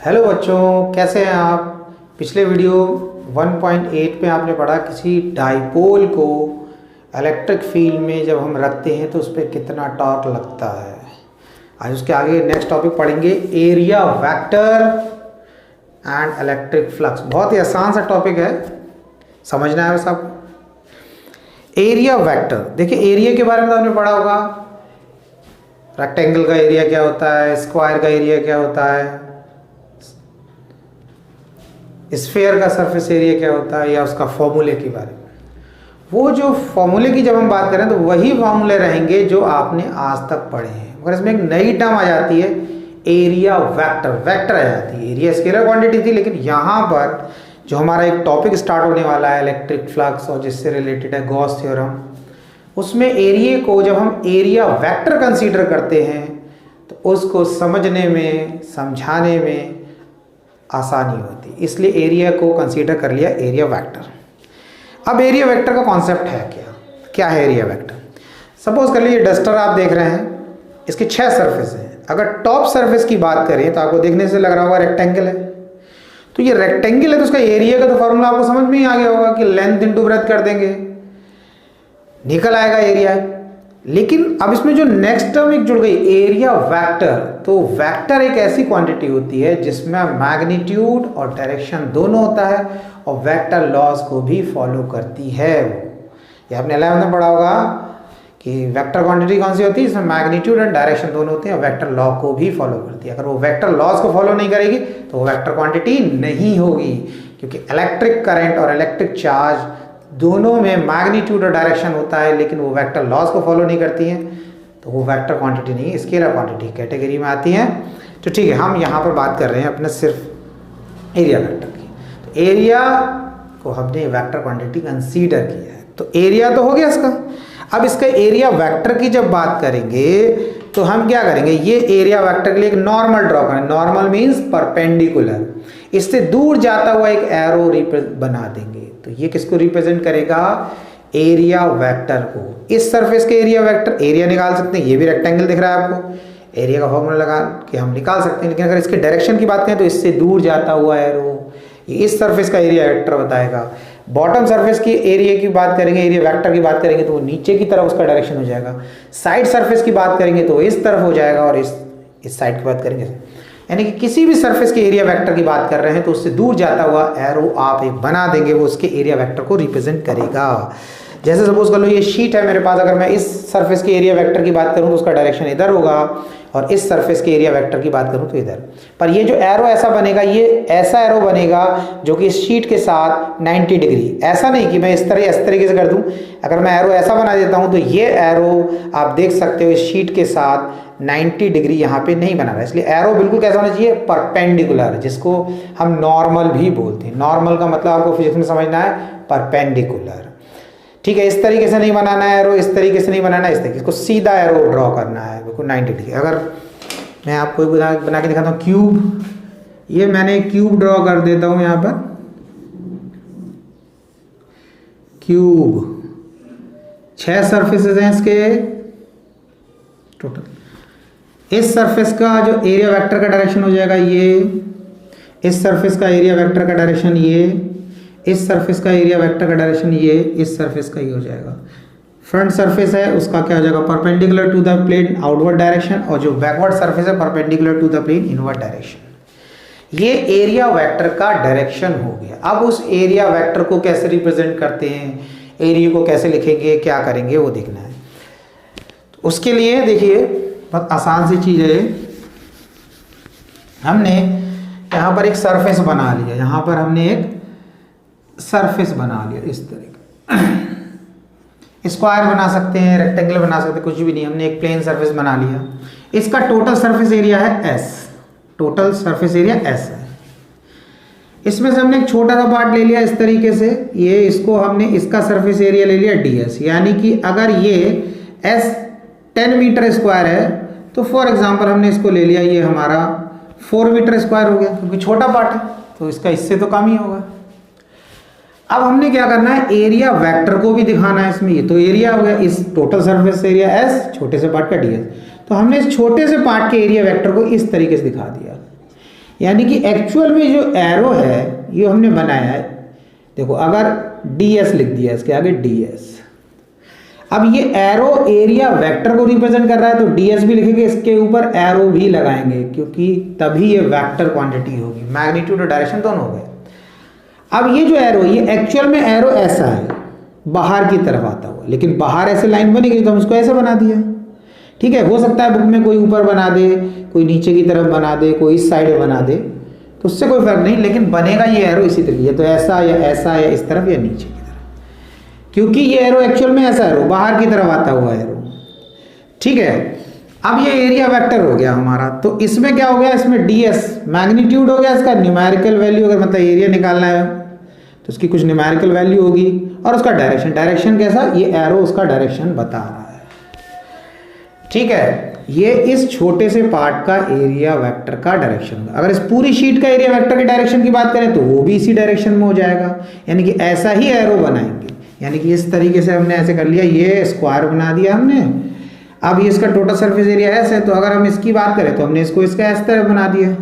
Hello बच्चों, कैसे हैं आप। पिछले वीडियो 1.8 पे आपने पढ़ा किसी डाइपोल को इलेक्ट्रिक फील्ड में जब हम रखते हैं तो उस पर कितना टॉर्क लगता है। आज उसके आगे नेक्स्ट टॉपिक पढ़ेंगे area vector and electric flux. बहुत ही आसान सा टॉपिक है, समझना है बस आपको। एरिया वेक्टर, देखिए एरिया के बारे में तो आपने पढ़ा होगा। रेक्टेंगल का एरिया क्या होता है, स्क्वायर का एरिया क्या होता है, स्फीयर का सरफेस एरिया क्या होता है, या उसका फॉर्मूले के बारे में। वो जो फॉर्मूले की जब हम बात करें तो वही फॉर्मूले रहेंगे जो आपने आज तक पढ़े हैं, मगर इसमें एक नई टर्म आ जाती है एरिया वेक्टर। वेक्टर आ जाती है, एरिया स्केलर क्वांटिटी थी, लेकिन यहाँ पर जो हमारा एक टॉपिक स्टार्ट होने वाला है इलेक्ट्रिक फ्लक्स और जिससे रिलेटेड है गॉस थ्योरम, उसमें एरिया को जब हम एरिया वेक्टर कंसीडर करते हैं तो उसको समझने में समझाने में आसानी होती, इसलिए एरिया को कंसीडर कर लिया एरिया वेक्टर। अब एरिया वेक्टर का कॉन्सेप्ट है क्या है एरिया वेक्टर। सपोज कर लीजिए डस्टर आप देख रहे हैं, इसके 6 सरफेस हैं। अगर टॉप सरफेस की बात करें तो आपको देखने से लग रहा होगा रेक्टेंगल है, तो ये रेक्टेंगल है तो उसका एरिया का तो फॉर्मूला आपको समझ में ही आ गया होगा कि लेंथ इंटू ब्रेथ कर देंगे, निकल आएगा एरिया। लेकिन अब इसमें जो नेक्स्ट टर्म एक जुड़ गई एरिया वेक्टर, तो वेक्टर एक ऐसी क्वांटिटी होती है जिसमें मैग्नीट्यूड और डायरेक्शन दोनों होता है और वेक्टर लॉज को भी फॉलो करती है। ये आपने 11th में पढ़ा होगा कि वेक्टर क्वांटिटी कौन सी होती है, इसमें मैग्नीट्यूड एंड डायरेक्शन दोनों होते हैं और वेक्टर लॉ को भी फॉलो करती है। अगर वो वेक्टर लॉज को फॉलो नहीं करेगी तो वो वेक्टर क्वांटिटी नहीं होगी, क्योंकि इलेक्ट्रिक करंट और इलेक्ट्रिक चार्ज दोनों में मैग्नीट्यूड और डायरेक्शन होता है, लेकिन वो वेक्टर लॉज को फॉलो नहीं करती हैं, तो वो वेक्टर क्वांटिटी नहीं, स्केलर क्वांटिटी कैटेगरी में आती हैं। तो ठीक है, हम यहाँ पर बात कर रहे हैं अपने सिर्फ एरिया वेक्टर की। तो एरिया को हमने वेक्टर क्वांटिटी कंसीडर किया है, तो एरिया तो हो गया इसका। अब इसका एरिया वेक्टर की जब बात करेंगे तो हम क्या करेंगे, ये एरिया वेक्टर के लिए एक नॉर्मल ड्रॉ करें। नॉर्मल मीन्स परपेंडिकुलर, इससे दूर जाता हुआ एक एरो बना देंगे। तो ये किसको रिप्रेजेंट करेगा, एरिया वेक्टर को। इस सरफेस के एरिया वेक्टर, एरिया निकाल सकते हैं, ये भी रेक्टेंगल दिख रहा है आपको, एरिया का फॉर्मूला लगा के हम निकाल सकते हैं। लेकिन अगर इसके डायरेक्शन की बात करें तो इससे दूर जाता हुआ एरो, ये इस सरफेस का एरिया वेक्टर बताएगा। बॉटम सरफेस की एरिया की बात करेंगे, एरिया वेक्टर की बात करेंगे तो वो नीचे की तरफ उसका डायरेक्शन हो जाएगा। साइड सरफेस की बात करेंगे तो इस तरफ हो जाएगा, और इस साइड की बात करेंगे, यानी कि किसी भी सरफेस के एरिया वेक्टर की बात कर रहे हैं तो उससे दूर जाता हुआ एरो आप एक बना देंगे, वो उसके एरिया वेक्टर को रिप्रेजेंट करेगा। जैसे सपोज कर लो ये शीट है मेरे पास, अगर मैं इस सरफेस के एरिया वेक्टर की बात करूं तो उसका डायरेक्शन इधर होगा, और इस सरफेस के एरिया वेक्टर की बात करूं तो इधर। पर ये जो एरो ऐसा बनेगा, ये ऐसा एरो बनेगा जो कि इस शीट के साथ 90 डिग्री, ऐसा नहीं कि मैं इस तरीके से कर दूं। अगर मैं एरो ऐसा बना देता हूं तो ये एरो आप देख सकते हो इस शीट के साथ 90 डिग्री यहाँ पे नहीं बना रहा, इसलिए एरो बिल्कुल कैसा होना चाहिए, परपेंडिकुलर, जिसको हम नॉर्मल भी बोलते हैं। नॉर्मल का मतलब आपको फिजिक्स में समझना है, परपेंडिकुलर। ठीक है, इस तरीके से नहीं बनाना है एरो, इस तरीके से नहीं बनाना है, इस तरीके इसको सीधा एरो ड्रॉ करना है बिल्कुल 90 डिग्री। अगर मैं आपको बना के दिखाता हूँ क्यूब, ये मैंने क्यूब ड्रॉ कर देता हूँ यहाँ पर, क्यूब 6 सरफेसेस हैं इसके टोटल। इस सरफेस का जो एरिया वेक्टर का डायरेक्शन हो जाएगा ये, इस सरफेस का एरिया वेक्टर का डायरेक्शन ये, इस सरफेस का एरिया वेक्टर का डायरेक्शन ये, इस सरफेस का ये हो जाएगा। फ्रंट सरफेस है उसका क्या हो जाएगा, perpendicular to the plane outward direction, और जो बैकवर्ड सरफेस है perpendicular to the plane inward direction. ये एरिया वेक्टर का डायरेक्शन हो गया। अब उस एरिया वेक्टर को कैसे रिप्रेजेंट करते हैं, एरिया को कैसे लिखेंगे, क्या करेंगे, वो देखना है। तो उसके लिए देखिए बहुत आसान सी चीज़ है, हमने यहाँ पर एक सरफेस बना लिया, यहाँ पर हमने एक सरफेस बना लिया इस तरह। स्क्वायर बना सकते हैं, रेक्टेंगल बना सकते हैं, कुछ भी नहीं, हमने एक प्लेन सरफेस बना लिया। इसका टोटल सरफेस एरिया है S, total surface area S है। इसमें से हमने एक छोटा सा पार्ट ले लिया इस तरीके से, ये इसको हमने इसका सरफेस एरिया ले लिया DS, यानी कि अगर ये S 10 मीटर स्क्वायर है तो फॉर एग्जांपल हमने इसको ले लिया, ये हमारा 4 मीटर स्क्वायर हो गया, क्योंकि छोटा पार्ट है तो इसका इससे तो कम ही होगा। अब हमने क्या करना है, एरिया वेक्टर को भी दिखाना है इसमें। ये तो एरिया हो गया, इस टोटल सरफेस एरिया S, छोटे से पार्ट का DS, तो हमने इस छोटे से पार्ट के एरिया वेक्टर को इस तरीके से दिखा दिया। यानी कि एक्चुअल में जो एरो है ये हमने बनाया है, देखो अगर ds लिख दिया इसके आगे ds, अब ये एरो एरिया वेक्टर को रिप्रेजेंट कर रहा है तो ds भी लिखेंगे, इसके ऊपर एरो भी लगाएंगे क्योंकि तभी ये वेक्टर क्वांटिटी होगी, मैग्नीट्यूड और डायरेक्शन दोनों हो गए। अब ये जो एरो, ये एक्चुअल में एरो ऐसा है बाहर की तरफ आता हुआ, लेकिन बाहर ऐसे लाइन बनेगी तो हम उसको ऐसे बना दिया, ठीक है। हो सकता है बुक में कोई ऊपर बना दे, कोई नीचे की तरफ बना दे, कोई इस साइड बना दे, तो उससे कोई फर्क नहीं, लेकिन बनेगा ये एरो इसी तरीके, या तो ऐसा या इस तरफ या नीचे की तरफ, क्योंकि ये एरो एक्चुअल में ऐसा एरो बाहर की तरफ आता हुआ एरो, ठीक है। अब ये एरिया वेक्टर हो गया हमारा, तो इसमें क्या हो गया, इसमें ds मैग्नीट्यूड हो गया, इसका न्यूमेरिकल वैल्यू, अगर मतलब एरिया निकालना है तो उसकी कुछ न्यूमेरिकल वैल्यू होगी, और उसका डायरेक्शन कैसा, ये एरो उसका डायरेक्शन बता रहा है, ठीक है। ये इस छोटे से पार्ट का एरिया वेक्टर का डायरेक्शन होगा। अगर इस पूरी शीट का एरिया वेक्टर के डायरेक्शन की बात करें तो वो भी इसी डायरेक्शन में हो जाएगा, यानी कि ऐसा ही एरो बनाएंगे, यानी कि इस तरीके से हमने ऐसे कर लिया, ये स्क्वायर बना दिया हमने। अब ये इसका टोटल सरफेस एरिया ऐसे है, तो अगर हम इसकी बात करें तो हमने इसको इसका इस तरह बना दिया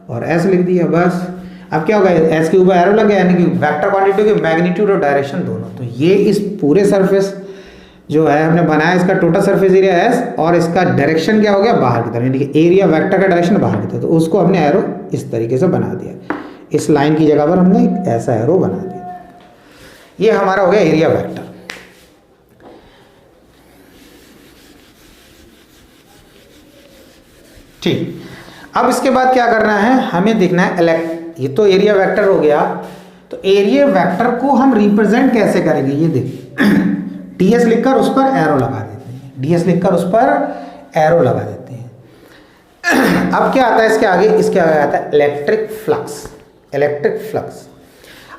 और ऐसे लिख दिया, बस। अब क्या होगा, एस के ऊपर एरो लग गया, यानी कि वेक्टर क्वांटिटी की मैग्नीट्यूड और डायरेक्शन दोनों। तो ये इस पूरे सरफेस जो है हमने बनाया, इसका टोटल सरफेस एरिया एस, और इसका डायरेक्शन क्या हो गया, बाहर की तरफ, यानी कि एरिया वेक्टर का डायरेक्शन बाहर की तरफ, तो उसको हमने एरो इस तरीके से बना दिया, इस लाइन की जगह पर हमने एक ऐसा एरो बना दिया। ये हमारा हो गया एरिया वेक्टर। ठीक, अब इसके बाद क्या करना है, हमें देखना है ये तो एरिया वेक्टर हो गया, तो एरिया वेक्टर को हम रिप्रेजेंट कैसे करेंगे, ये देखिए ds लिखकर उस पर एरो लगा देते हैं, ds लिखकर उस पर एरो लगा देते हैं। अब क्या आता है इसके आगे, आता है इलेक्ट्रिक फ्लक्स। इलेक्ट्रिक फ्लक्स,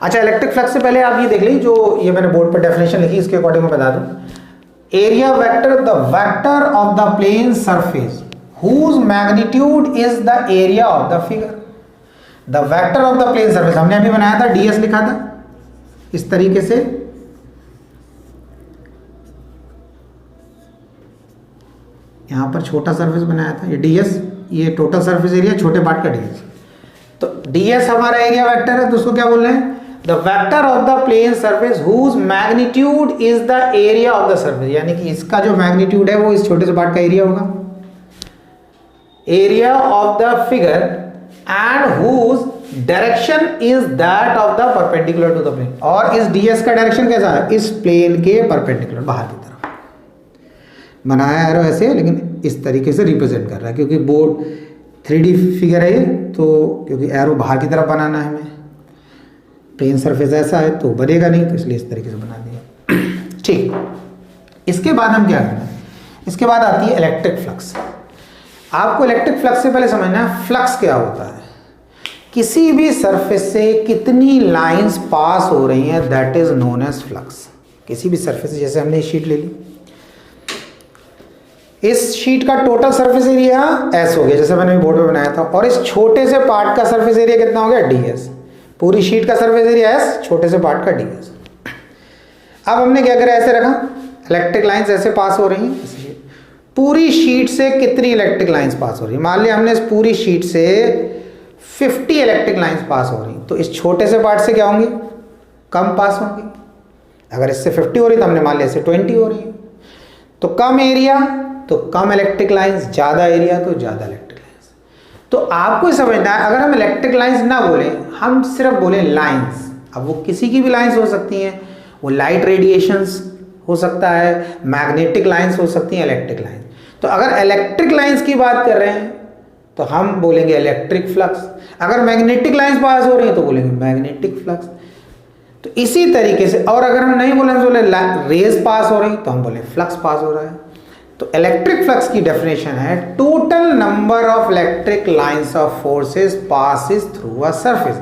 अच्छा इलेक्ट्रिक फ्लक्स से पहले आप ये देख लीजिए, जो ये मैंने बोर्ड पर डेफिनेशन लिखी इसके अकॉर्डिंग मैं बता दूं। Area vector, the vector of the plane surface whose magnitude is the area of the figure। the vector of the plane surface हमने अभी बनाया था, ds लिखा था इस तरीके से, यहां पर छोटा सरफेस बनाया था, ये ds, ये टोटल सरफेस एरिया, छोटे पार्ट का ds। तो ds हमारा एरिया वेक्टर है, तो उसको क्या बोल रहे हैं, the vector of the plane surface whose magnitude is the area of the surface, यानी कि इसका जो मैग्नीट्यूड है वो इस छोटे से पार्ट का एरिया होगा, area of the figure and whose direction is that of the perpendicular to the plane। और इस ds का डायरेक्शन कैसा है, इस प्लेन के परपेंडिकुलर बाहर की तरफ बनाया एरो ऐसे, लेकिन इस तरीके से रिप्रेजेंट कर रहा है क्योंकि बोर्ड 3D फिगर है ये, तो क्योंकि एरो बाहर की तरफ बनाना है हमें, प्लेन सरफेस ऐसा है तो बनेगा नहीं, तो इसलिए इस तरीके से बना दिया। ठीक, इसके बाद हम क्या करना है, इसके बाद आती है इलेक्ट्रिक फ्लक्स। आपको इलेक्ट्रिक फ्लक्स से पहले समझना है फ्लक्स क्या होता है, किसी भी सरफेस से कितनी लाइंस पास हो रही हैं, that is known as flux. किसी भी सरफेस से, जैसे हमने शीट ले ली, इस शीट का टोटल सरफेस एरिया एस हो गया जैसे मैंने बोर्ड पे बनाया था, और इस छोटे से पार्ट का सरफेस एरिया कितना हो गया, ds। पूरी शीट का सरफेस एरिया एस, छोटे से पार्ट का ds। अब हमने क्या करा, ऐसे रखा, इलेक्ट्रिक लाइंस ऐसे पास हो रही हैं, पूरी शीट से कितनी इलेक्ट्रिक लाइंस पास हो रही है, मान लिया हमने इस पूरी शीट से 50 इलेक्ट्रिक लाइंस पास हो रही, तो इस छोटे से पार्ट से क्या होंगी, कम पास होंगी। अगर इससे 50 हो रही तो हमने मान लिया इससे 20 हो रही है, तो कम एरिया तो कम इलेक्ट्रिक लाइंस, ज़्यादा एरिया तो ज़्यादा इलेक्ट्रिक लाइंस। तो आपको समझना है, अगर हम इलेक्ट्रिक लाइंस ना बोले, हम सिर्फ बोले लाइंस, अब वो किसी की भी लाइंस हो सकती हैं, वो लाइट रेडिएशंस हो सकता है, मैग्नेटिक लाइंस हो सकती हैं, इलेक्ट्रिक लाइंस। तो अगर इलेक्ट्रिक लाइंस की बात कर रहे हैं तो हम बोलेंगे इलेक्ट्रिक फ्लक्स, अगर मैग्नेटिक लाइंस पास हो रही है तो बोलेंगे मैग्नेटिक फ्लक्स। तो इसी तरीके से, और अगर हम नहीं बोले, हम बोले रेज पास हो रही तो हम बोले फ्लक्स पास हो रहा है। तो इलेक्ट्रिक फ्लक्स की डेफिनेशन है total number of electric lines of forces passes through a surface.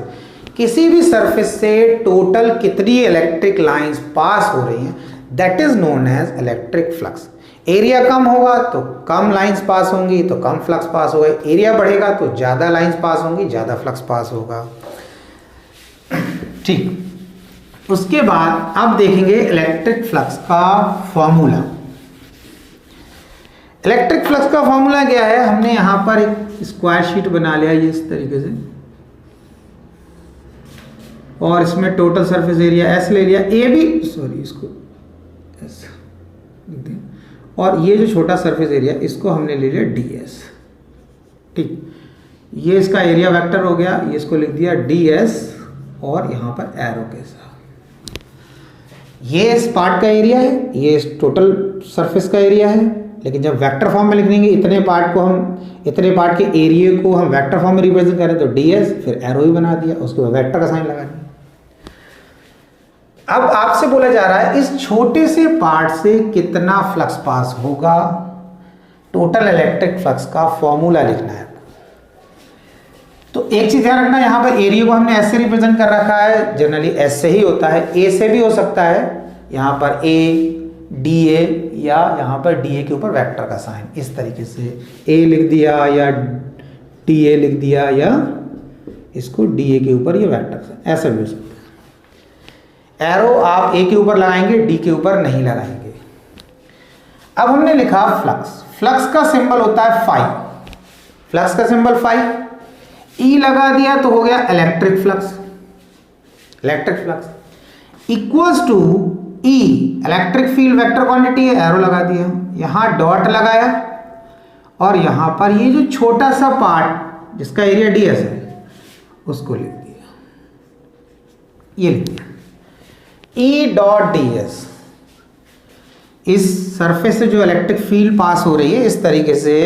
किसी भी सरफेस से टोटल कितनी इलेक्ट्रिक लाइंस पास हो रही हैं, that is known as electric flux. Area कम होगा तो कम लाइंस पास होंगी तो कम फ्लक्स पास होगा, एरिया बढ़ेगा तो ज़्यादा लाइंस पास होंगी, ज़्यादा फ्लक्स पास होगा। ठीक, उसके बाद अब देखेंगे इलेक्ट्रिक फ्लक्स का फॉर्मूला। इलेक्ट्रिक फ्लक्स का फॉर्मूला क्या है, हमने यहाँ पर एक स्क्वायर शीट बना लिया ये इस तरीके से, और इसमें टोटल सरफेस एरिया एस ले लिया, ए भी सॉरी इसको एस लिख दिया, और ये जो छोटा सरफेस एरिया इसको हमने ले लिया डी एस। ठीक, ये इसका एरिया वेक्टर हो गया, ये इसको लिख दिया डी एस और यहाँ पर एरो के साथ। ये इस पार्ट का एरिया है, ये इस टोटल सरफेस का एरिया है, लेकिन जब वेक्टर फॉर्म में लिख देंगे इतने पार्ट के एरिया को हम वेक्टर फॉर्म में रिप्रेजेंट करें तो ds, फिर एरो ही बना दिया, उसके बाद वेक्टर का साइन लगा दिया। अब आपसे बोला जा रहा है इस छोटे से पार्ट से कितना फ्लक्स पास होगा, टोटल इलेक्ट्रिक फ्लक्स का फॉर्मूला लिखना है। तो एक चीज ध्यान रखना, यहाँ पर एरिया को हमने एस से रिप्रेजेंट कर रखा है, जनरली एस से ही होता है, ए से भी हो सकता है, यहाँ पर ए डी ए या यहाँ पर डी ए के ऊपर वेक्टर का साइन, इस तरीके से ए लिख दिया या डी ए लिख दिया या इसको डी ए के ऊपर ये वेक्टर साइन, ऐसा भी हो सकता है। एरो आप ए के ऊपर लगाएंगे, डी के ऊपर नहीं लगाएंगे। अब हमने लिखा फ्लक्स, फ्लक्स का सिंबल होता है फाई, फ्लक्स का सिंबल फाई, ई लगा दिया तो हो गया electric flux, electric flux equals to E, electric field vector quantity है, एरो लगा दिया, यहां डॉट लगाया और यहां पर ये जो छोटा सा पार्ट जिसका एरिया ds है उसको लिख दिया, ये लिख दिया E डॉट ds। इस सरफेस से जो इलेक्ट्रिक फील्ड पास हो रही है इस तरीके से,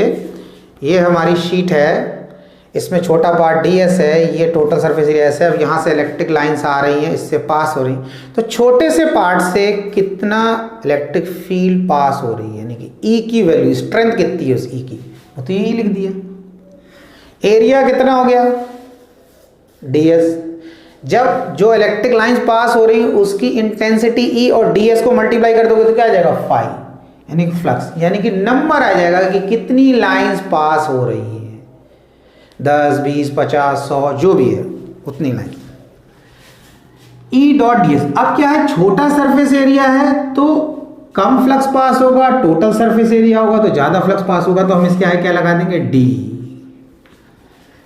ये हमारी शीट है, इसमें छोटा पार्ट ds है, ये टोटल सरफेस एरिया है, अब यहाँ से इलेक्ट्रिक लाइंस आ रही हैं, इससे पास हो रही, तो छोटे से पार्ट से कितना इलेक्ट्रिक फील्ड पास हो रही है, यानी कि E की वैल्यू, स्ट्रेंथ कितनी है उस E की, तो ये लिख दिया। एरिया कितना हो गया ds, जब जो इलेक्ट्रिक लाइंस पास हो रही है उसकी इंटेंसिटी E और ds को मल्टीप्लाई कर दोगे तो क्या आ जाएगा फाई, यानी कि फ्लक्स, यानी कि नंबर आ जाएगा कि कितनी लाइंस पास हो रही है, 10, 20, 50, 100 जो भी है उतनी लाइन। E डॉट ds, अब क्या है, छोटा सरफेस एरिया है तो कम फ्लक्स पास होगा, टोटल सरफेस एरिया होगा तो ज्यादा फ्लक्स पास होगा, तो हम इसके आगे क्या लगा देंगे d,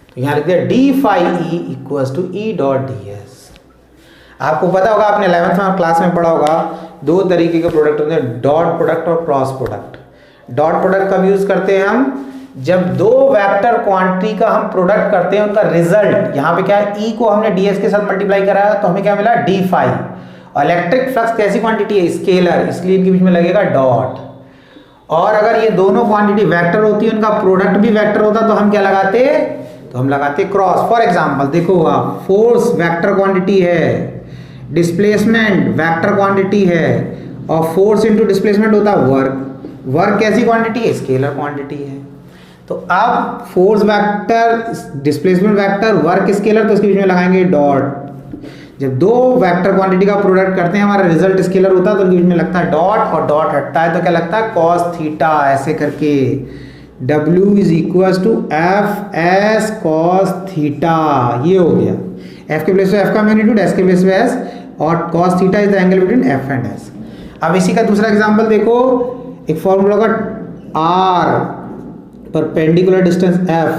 तो यहां लिख दिया d phi E equals to E dot ds। आपको पता होगा, आपने 11th में क्लास में पढ़ा होगा, दो तरीके के प्रोडक्ट होते हैं, डॉट प्रोडक्ट और क्रॉस प्रोडक्ट। डॉट प्रोडक्ट कब यूज करते हैं हम, जब दो वेक्टर क्वांटिटी का हम प्रोडक्ट करते हैं, उनका रिजल्ट यहाँ पे क्या है, E को हमने ds के साथ मल्टीप्लाई कराया तो हमें क्या मिला d phi, और इलेक्ट्रिक फ्लक्स कैसी क्वांटिटी है, स्केलर, इसलिए इनके बीच में लगेगा डॉट। और अगर ये दोनों क्वांटिटी वेक्टर होती है, उनका प्रोडक्ट भी वेक्टर होता तो हम क्या लगाते, तो हम लगाते क्रॉस। फॉर एग्जाम्पल देखो आप, फोर्स वेक्टर क्वांटिटी है, डिस्प्लेसमेंट वेक्टर क्वांटिटी है, और फोर्स इंटू डिस्प्लेसमेंट होता है वर्क, वर्क कैसी क्वांटिटी है, स्केलर क्वांटिटी है। तो अब force vector, displacement vector, work scalar, तो इसके बीच में लगाएंगे डॉट। जब दो वेक्टर क्वांटिटी का प्रोडक्ट करते हैं, हमारा रिजल्ट स्केलर होता है तो उनके बीच में लगता है डॉट, और डॉट हटता है तो क्या लगता है कॉस थीटा, ऐसे करके W is equal to F S cos theta, ये हो गया। F के प्लेस पे F का मैग्नीट्यूड, S के प्लेस पे S, और cos theta is the angle between F and S। अब इसी का दूसरा एग्जांपल देखो, एक फॉर्मूला का R perpendicular distance F,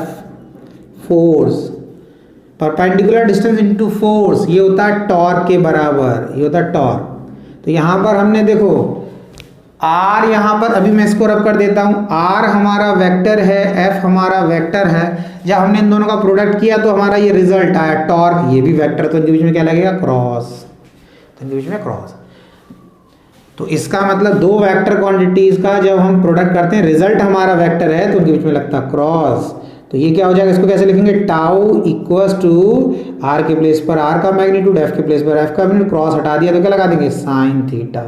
force perpendicular distance into force, ये होता है टॉर्क के बराबर, ये होता है टॉर्क। तो यहाँ पर हमने देखो R, यहाँ पर अभी मैं इसको रब कर देता हूँ, R हमारा वेक्टर है, F हमारा वेक्टर है, जब हमने इन दोनों का प्रोडक्ट किया तो हमारा ये रिजल्ट आया टॉर्क, ये भी वेक्टर, तो इनके बीच में क्या लगेगा क्रॉस, तो इनके बीच में क्रॉस। तो इसका मतलब दो वेक्टर क्वांटिटीज का जब हम प्रोडक्ट करते हैं, रिजल्ट हमारा वेक्टर है तो उनके बीच में लगता है क्रॉस। तो ये क्या हो जाएगा, इसको कैसे लिखेंगे, टाउ इक्वल्स टू R के प्लेस पर R का मैग्नीट्यूड, F के प्लेस पर F का मैग्नीट्यूड, क्रॉस हटा दिया तो क्या लगा देंगे साइन थीटा,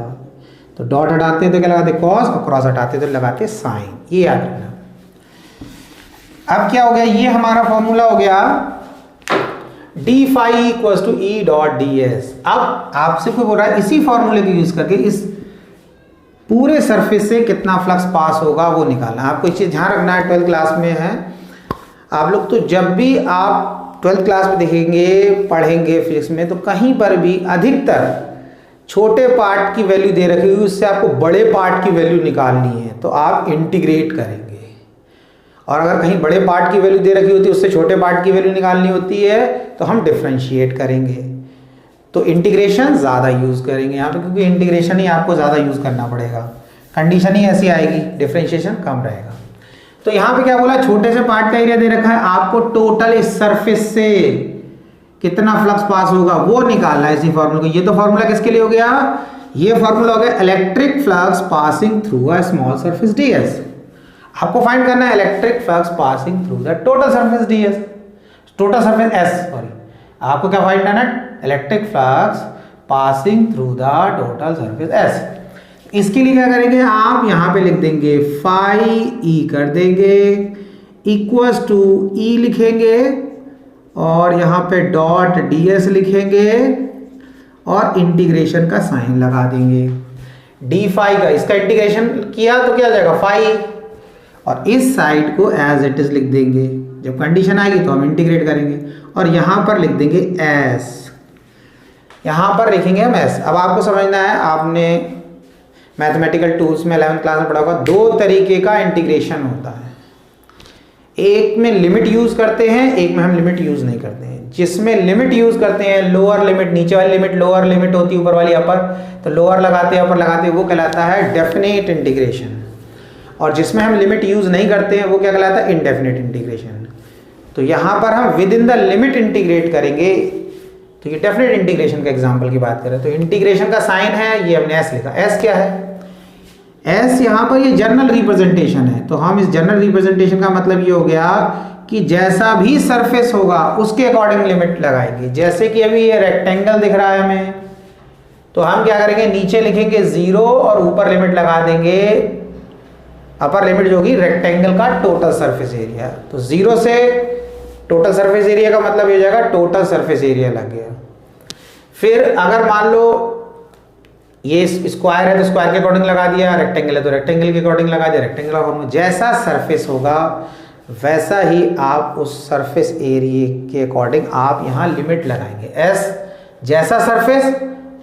तो डॉट हटाते हैं तो क्या लगाते कॉस, और क्रॉस हटाते हैं तो लगाते साइन, ये याद रखना। अब क्या हो गया, ये हमारा फॉर्मूला हो गया d phi equals to E dot ds। अब आपसे कोई बोल रहा है इसी फॉर्मूले को यूज करके इस पूरे सरफेस से कितना फ्लक्स पास होगा वो निकालना। आपको एक चीज ध्यान रखना है, 12th क्लास में है आप लोग, तो जब भी आप 12th क्लास में देखेंगे पढ़ेंगे फिजिक्स में, तो कहीं पर भी अधिकतर छोटे पार्ट की वैल्यू दे रखी हुई, उससे आपको बड़े पार्ट की वैल्यू निकालनी है तो आप इंटीग्रेट करेंगे, और अगर कहीं बड़े पार्ट की वैल्यू दे रखी होती है उससे छोटे पार्ट की वैल्यू निकालनी होती है तो हम डिफरेंशिएट करेंगे। तो इंटीग्रेशन ज़्यादा यूज़ करेंगे यहाँ पे, क्योंकि इंटीग्रेशन ही आपको ज़्यादा यूज़ करना पड़ेगा, कंडीशन ही ऐसी आएगी, डिफरेंशिएशन कम रहेगा। तो यहाँ पे क्या बोला, छोटे से पार्ट का एरिया दे रखा है, आपको टोटल इस सरफेस से कितना फ्लक्स पास होगा वो निकालना है इसी फॉर्मूला को। ये तो फॉर्मूला किसके लिए हो गया, ये फॉर्मूला हो गया electric flux passing through a small surface ds। आपको फाइंड करना है electric flux passing through the total surface ds, total surface s, sorry आपको क्या फाइंड करना है, electric flux passing through the total surface s। इसके लिए क्या करेंगे, आप यहां पे लिख देंगे फाई e कर देंगे इक्वल्स टू e लिखेंगे और यहां पे डॉट ds लिखेंगे और इंटीग्रेशन का साइन लगा देंगे। डी फाई का इसका इंटीग्रेशन किया तो क्या आ जाएगा फाई, और इस साइड को एज इट इज लिख देंगे, जब कंडीशन आएगी तो हम इंटीग्रेट करेंगे और यहां पर लिख देंगे s, यहां पर लिखेंगे हम s। अब आपको समझना है, आपने मैथमेटिकल टूल्स में 11th क्लास में पढ़ा होगा, दो तरीके का इंटीग्रेशन होता है, एक में लिमिट यूज करते हैं, एक में हम लिमिट यूज नहीं करते हैं। जिसमें लिमिट यूज करते हैं, लोअर लिमिट, नीचे वाली लिमिट लोअर लिमिट होती है, ऊपर वाली अपर, तो लोअर लगाते हैं अपर लगाते हैं, वो कहलाता है डेफिनेट इंटीग्रेशन। और जिसमें हम लिमिट यूज नहीं करते हैं वो क्या कहलाता है, इनडेफिनेट इंटीग्रेशन। तो यहाँ पर हम with in the limit integrate करेंगे, तो ये डेफिनेट इंटीग्रेशन का एग्जाम्पल की बात करें तो इंटीग्रेशन का साइन है, ये हमने एस लिखा। एस क्या है, एस यहाँ पर ये जनरल रिप्रेजेंटेशन है, तो हम इस जनरल रिप्रेजेंटेशन का मतलब ये हो गया कि जैसा भी सरफेस होगा उसके अकॉर्डिंग लिमिट लगाएंगे। जैसे कि अभी ये रेक्टेंगल दिख रहा है हमें, तो हम क्या करेंगे, नीचे लिखेंगे 0 और ऊपर लिमिट लगा देंगे, अपर लिमिट जो होगी रेक्टेंगल का टोटल सरफेस एरिया। तो 0 से टोटल सरफेस एरिया का मतलब ये हो जाएगा टोटल सरफेस एरिया लग गया। फिर अगर मान लो ये स्क्वायर है तो स्क्वायर के अकॉर्डिंग लगा दिया, रेक्टेंगल है तो रेक्टेंगल के अकॉर्डिंग लगा दिया, रेक्टेंगल का फॉर्मूला। जैसा सरफेस होगा वैसा ही आप उस सरफेस एरिया के अकॉर्डिंग आप यहाँ लिमिट लगाएंगे। एस जैसा सरफेस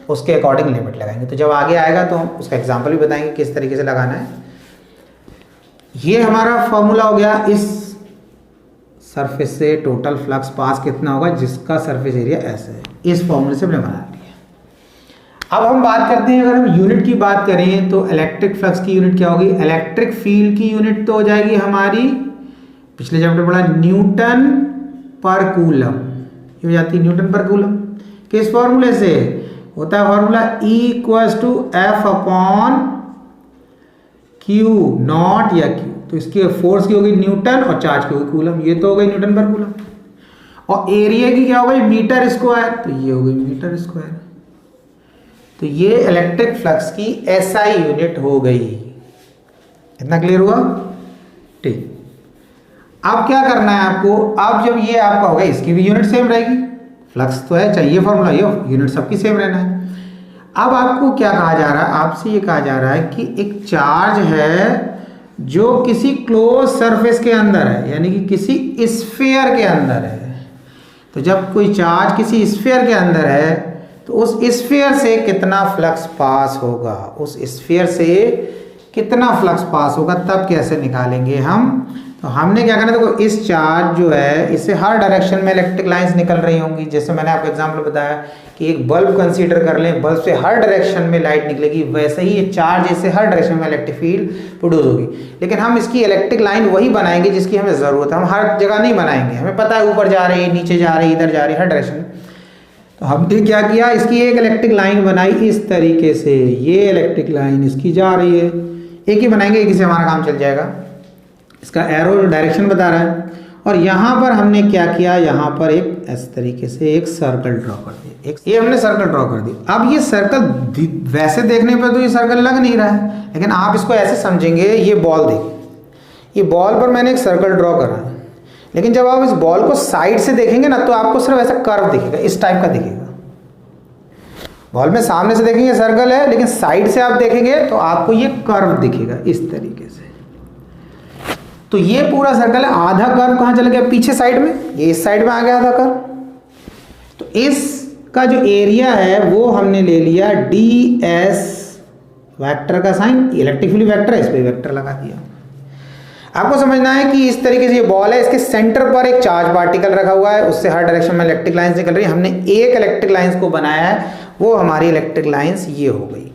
उसके अकॉर्डिंग लिमिट लगाएंगे। तो जब आगे आएगा तो हम उसका एग्जाम्पल भी बताएंगे किस तरीके से लगाना है। ये हमारा फॉर्मूला हो गया, इस सरफेस से टोटल फ्लक्स पास कितना होगा जिसका सरफेस एरिया एस है, इस फॉर्मूले से हमने बना लिया। अब हम बात करते हैं, अगर हम यूनिट की बात करें तो इलेक्ट्रिक फ्लक्स की यूनिट क्या होगी, इलेक्ट्रिक फील्ड की यूनिट तो हो जाएगी हमारी, पिछले चैप्टर पढ़ा न्यूटन पर कूलम, ये हो जाती है न्यूटन पर कूलम। किस फॉर्मूले से होता है formula, E equals to F upon q naught या क्यू, तो इसकी फोर्स की होगी न्यूटन और चार्ज की होगी कूलम, ये तो हो गई न्यूटन पर कूलम। और एरिया की क्या हो गई, मीटर स्क्वायर, तो ये हो गई मीटर स्क्वायर। तो ये इलेक्ट्रिक फ्लक्स की SI यूनिट हो गई। इतना क्लियर हुआ, ठीक। अब क्या करना है आपको, अब जब ये आपका होगा इसकी भी यूनिट सेम रहेगी, फ्लक्स तो है चाहिए फॉर्मूला, ये यूनिट सबकी सेम रहना है। अब आपको क्या कहा जा रहा है, आपसे ये कहा जा रहा है कि एक चार्ज है जो किसी क्लोज सरफेस के अंदर है, यानी कि किसी स्फीयर के अंदर है। तो जब कोई चार्ज किसी स्फीयर के अंदर है तो उस स्फीयर से कितना फ्लक्स पास होगा, उस स्फीयर से कितना फ्लक्स पास होगा, तब कैसे निकालेंगे हम। तो हमने क्या करना है, देखो इस चार्ज जो है इससे हर डायरेक्शन में इलेक्ट्रिक लाइंस निकल रही होंगी। जैसे मैंने आपको एग्जांपल बताया कि एक बल्ब कंसीडर कर लें, बल्ब से हर डायरेक्शन में लाइट निकलेगी, वैसे ही ये चार्ज इससे हर डायरेक्शन में इलेक्ट्रिक फील्ड प्रोड्यूस होगी। लेकिन हम इसकी इलेक्ट्रिक लाइन वही बनाएंगे जिसकी हमें ज़रूरत है, हम हर जगह नहीं बनाएंगे। हमें पता है ऊपर जा रही है, नीचे जा रही है, इधर जा रही है, हर डायरेक्शन। तो हमने क्या किया, इसकी एक इलेक्ट्रिक लाइन बनाई इस तरीके से, ये इलेक्ट्रिक लाइन इसकी जा रही है, एक ही बनाएंगे, एक ही से हमारा काम चल जाएगा। इसका एरो डायरेक्शन बता रहा है। और यहाँ पर हमने क्या किया, यहाँ पर एक इस तरीके से एक सर्कल ड्रॉ कर दिया, एक ये हमने सर्कल ड्रॉ कर दी। अब ये सर्कल वैसे देखने पर तो ये सर्कल लग नहीं रहा है, लेकिन आप इसको ऐसे समझेंगे, ये बॉल देखिए, ये बॉल पर मैंने एक सर्कल ड्रॉ करा है, लेकिन जब आप इस बॉल को साइड से देखेंगे ना तो आपको सिर्फ ऐसा कर्व दिखेगा, इस टाइप का दिखेगा। बॉल में सामने से देखेंगे सर्कल है, लेकिन साइड से आप देखेंगे तो आपको ये कर्व दिखेगा इस तरीके से। तो ये पूरा सर्कल है, आधा कर्व कहाँ चला गया, पीछे साइड में, ये इस साइड में आ गया आधा कर्व। तो इसका जो एरिया है वो हमने ले लिया ds वेक्टर का साइन, इलेक्ट्रिक फील्ड वेक्टर है, इस पर वेक्टर लगा दिया। आपको समझना है कि इस तरीके से ये बॉल है, इसके सेंटर पर एक चार्ज पार्टिकल रखा हुआ है, उससे हर डायरेक्शन में इलेक्ट्रिक लाइंस निकल रही है। हमने एक इलेक्ट्रिक लाइंस को बनाया है, वो हमारी इलेक्ट्रिक लाइंस ये हो गई,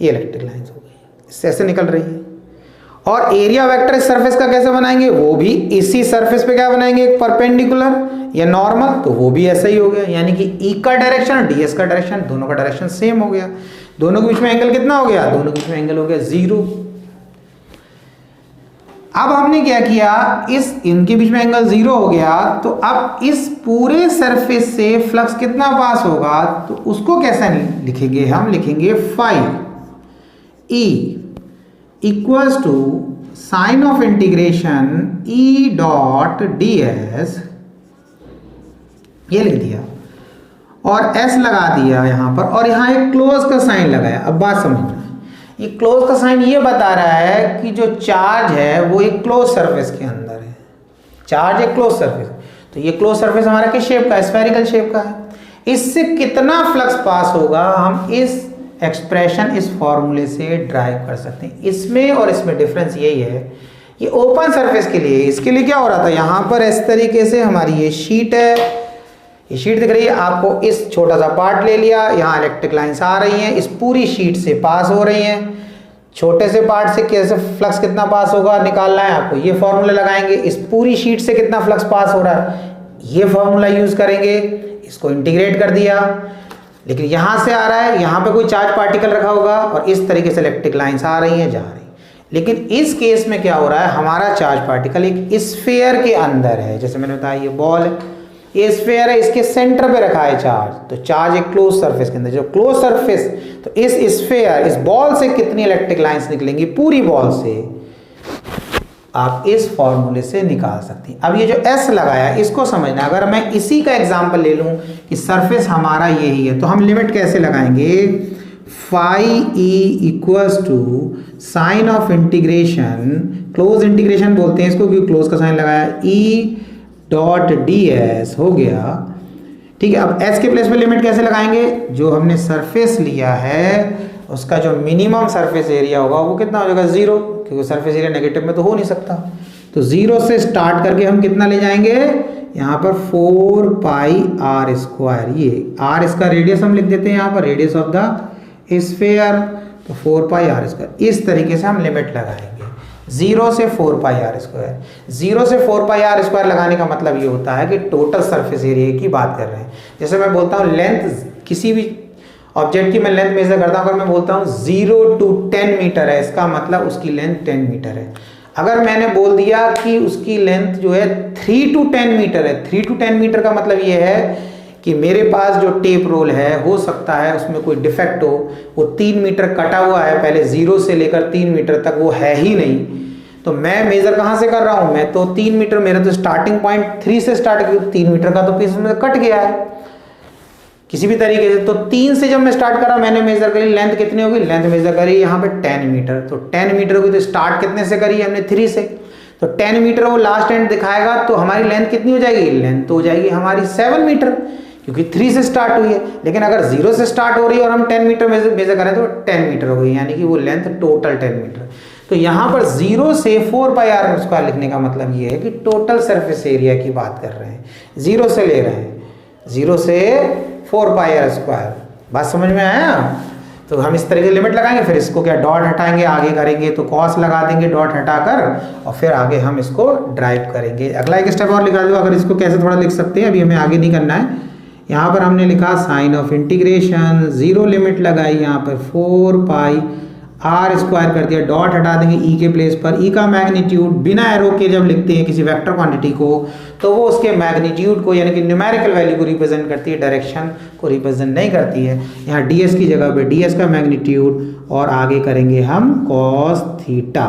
ये इलेक्ट्रिक लाइंस हो गई, इससे ऐसे निकल रही है। और एरिया वेक्टर इस सरफेस का कैसे बनाएंगे, वो भी इसी सरफेस पे क्या बनाएंगे, एक परपेंडिकुलर या नॉर्मल, तो वो भी ऐसा ही हो गया। यानी कि ई का डायरेक्शन और डीएस का डायरेक्शन, दोनों का डायरेक्शन सेम हो गया। दोनों के बीच में एंगल कितना हो गया, दोनों के बीच में एंगल हो गया 0। अब हमने क्या किया, इस इनके बीच में एंगल 0 हो गया, तो अब इस पूरे सरफेस से फ्लक्स कितना पास होगा, तो उसको कैसे लिखेंगे, हम लिखेंगे phi E equals to sign of integration E dot D S, ये लिख दिया और एस लगा दिया यहां पर, और यहां एक क्लोज का साइन लगाया। अब बात समझना, ये क्लोज का साइन ये बता रहा है कि जो चार्ज है वो एक क्लोज सरफेस के अंदर है, चार्ज एक क्लोज सरफेस, तो ये क्लोज सरफेस हमारा किस शेप का है, स्फेरिकल शेप का है। इससे कितना फ्लक्स पास होगा, हम इस एक्सप्रेशन, इस फॉर्मूले से ड्राइव कर सकते हैं। इसमें और इसमें डिफरेंस यही है, ये ओपन सरफेस के लिए, इसके लिए क्या हो रहा था, यहां पर इस तरीके से हमारी ये शीट है, ये शीट दिख रही है आपको, इस छोटा सा पार्ट ले लिया, यहाँ इलेक्ट्रिक लाइंस आ रही हैं, इस पूरी शीट से पास हो रही हैं। छोटे से पार्ट से कैसे फ्लक्स कितना पास होगा निकालना है आपको, ये फॉर्मूला लगाएंगे। इस पूरी शीट से कितना फ्लक्स पास हो रहा है, ये फॉर्मूला यूज करेंगे, इसको इंटीग्रेट कर दिया। लेकिन यहां से आ रहा है, यहां पे कोई चार्ज पार्टिकल रखा होगा और इस तरीके से इलेक्ट्रिक लाइंस आ रही हैं, जा रही। लेकिन इस केस में क्या हो रहा है, हमारा चार्ज पार्टिकल एक स्फीयर के अंदर है, जैसे मैंने बताया ये बॉल है, ये स्फीयर है, इसके सेंटर पे रखा है चार्ज, तो चार्ज एक क्लोज सरफेस के अंदर, जो क्लोज सरफेस, तो इस स्फीयर, इस बॉल से कितनी इलेक्ट्रिक लाइंस निकलेंगी, पूरी बॉल से आप इस फॉर्मूले से निकाल सकते हैं। अब ये जो S लगाया इसको समझना, अगर मैं इसी का एग्जांपल ले लूं कि सरफेस हमारा यही है, तो हम लिमिट कैसे लगाएंगे, phi E equals to sign of integration, close integration बोलते हैं इसको क्योंकि क्लोज का साइन लगाया, ई डॉट डी एस हो गया। ठीक है, अब S के प्लेस पे लिमिट कैसे लगाएंगे, जो हमने सरफेस लिया है उसका जो मिनिमम सरफेस एरिया होगा वो कितना हो जाएगा, 0, क्योंकि सरफेस एरिया नेगेटिव में तो हो नहीं सकता। तो 0 से स्टार्ट करके हम कितना ले जाएंगे, यहाँ पर 4 पाई आर स्क्वायर, ये आर इसका रेडियस हम लिख देते हैं यहाँ पर, रेडियस ऑफ द स्फीयर, तो 4 पाई आर स्क्वायर। इस तरीके से हम लिमिट लगाएंगे 0 से 4 पाई आर स्क्वायर। 0 से 4 पाई आर स्क्वायर लगाने का मतलब ये होता है कि टोटल सरफेस एरिया की बात कर रहे हैं। जैसे मैं बोलता हूँ लेंथ, किसी भी ऑब्जेक्ट की मैं लेंथ मेजर करता हूँ, अगर मैं बोलता हूँ 0 to 10 मीटर है, इसका मतलब उसकी लेंथ 10 मीटर है। अगर मैंने बोल दिया कि उसकी लेंथ जो है 3 to 10 मीटर है, 3 to 10 मीटर का मतलब ये है कि मेरे पास जो टेप रोल है, हो सकता है उसमें कोई डिफेक्ट हो, वो 3 मीटर कटा हुआ है, पहले 0 से लेकर 3 मीटर तक वो है ही नहीं, तो मैं मेजर कहाँ से कर रहा हूँ, मैं तो 3 मीटर, मेरा तो स्टार्टिंग पॉइंट 3 से स्टार्ट किया, 3 मीटर का तो पीस में कट गया है किसी भी तरीके से। तो 3 से जब मैं स्टार्ट करा, मैंने मेजर करी, लेंथ कितनी होगी, लेंथ मेजर करी यहाँ पे 10 मीटर, तो 10 मीटर होगी, तो स्टार्ट कितने से करी हमने, 3 से, तो 10 मीटर वो लास्ट एंड दिखाएगा, तो हमारी लेंथ कितनी हो जाएगी, लेंथ तो हो जाएगी हमारी 7 मीटर, क्योंकि 3 से स्टार्ट हुई है। लेकिन अगर 0 से स्टार्ट हो रही है और हम 10 मीटर मेजर करें तो 10 मीटर हो गई, यानी कि वो लेंथ टोटल 10 मीटर। तो यहाँ पर 0 से 4 पाई आर स्क्वायर लिखने का मतलब ये है कि टोटल सरफेस एरिया की बात कर रहे हैं, 0 से ले रहे हैं, 0 से 4 पाई आर स्क्वायर। बात समझ में आया। तो हम इस तरह की लिमिट लगाएंगे, फिर इसको क्या डॉट हटाएंगे, आगे करेंगे तो कॉस लगा देंगे डॉट हटाकर, और फिर आगे हम इसको ड्राइव करेंगे। अगला एक स्टेप और लिखा दो, अगर इसको कैसे थोड़ा लिख सकते हैं, अभी हमें आगे नहीं करना है। यहाँ पर हमने लिखा साइन ऑफ इंटीग्रेशन, 0 लिमिट लगाई, यहाँ पर 4 पाई आर स्क्वायर कर दिया, डॉट हटा देंगे ई के प्लेस पर। ई का मैग्नीट्यूड बिना एरो के जब लिखते हैं किसी वेक्टर क्वांटिटी को, तो वो उसके मैग्नीट्यूड को यानी कि न्यूमेरिकल वैल्यू को रिप्रेजेंट करती है, डायरेक्शन को रिप्रेजेंट नहीं करती है। यहाँ ds की जगह पे ds का मैग्नीट्यूड, और आगे करेंगे हम cos थीटा,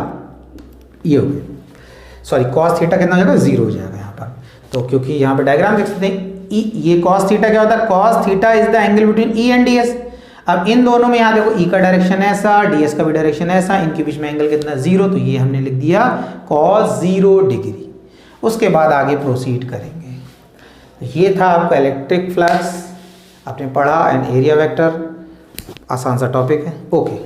ये हो गया, सॉरी cos थीटा कितना हो जाएगा, 0 हो जाएगा यहाँ पर। तो क्योंकि यहाँ पर डायग्राम देख सकते हैं, ये cos थीटा क्या होता है, cos theta is the angle between E and ds। अब इन दोनों में यहाँ देखो ई का डायरेक्शन ऐसा, ds का भी डायरेक्शन ऐसा, इनके बीच में एंगल कितना, 0, तो ये हमने लिख दिया cos 0 डिग्री। उसके बाद आगे प्रोसीड करेंगे। तो ये था आपका इलेक्ट्रिक फ्लक्स, आपने पढ़ा एंड एरिया वेक्टर, आसान सा टॉपिक है। ओके।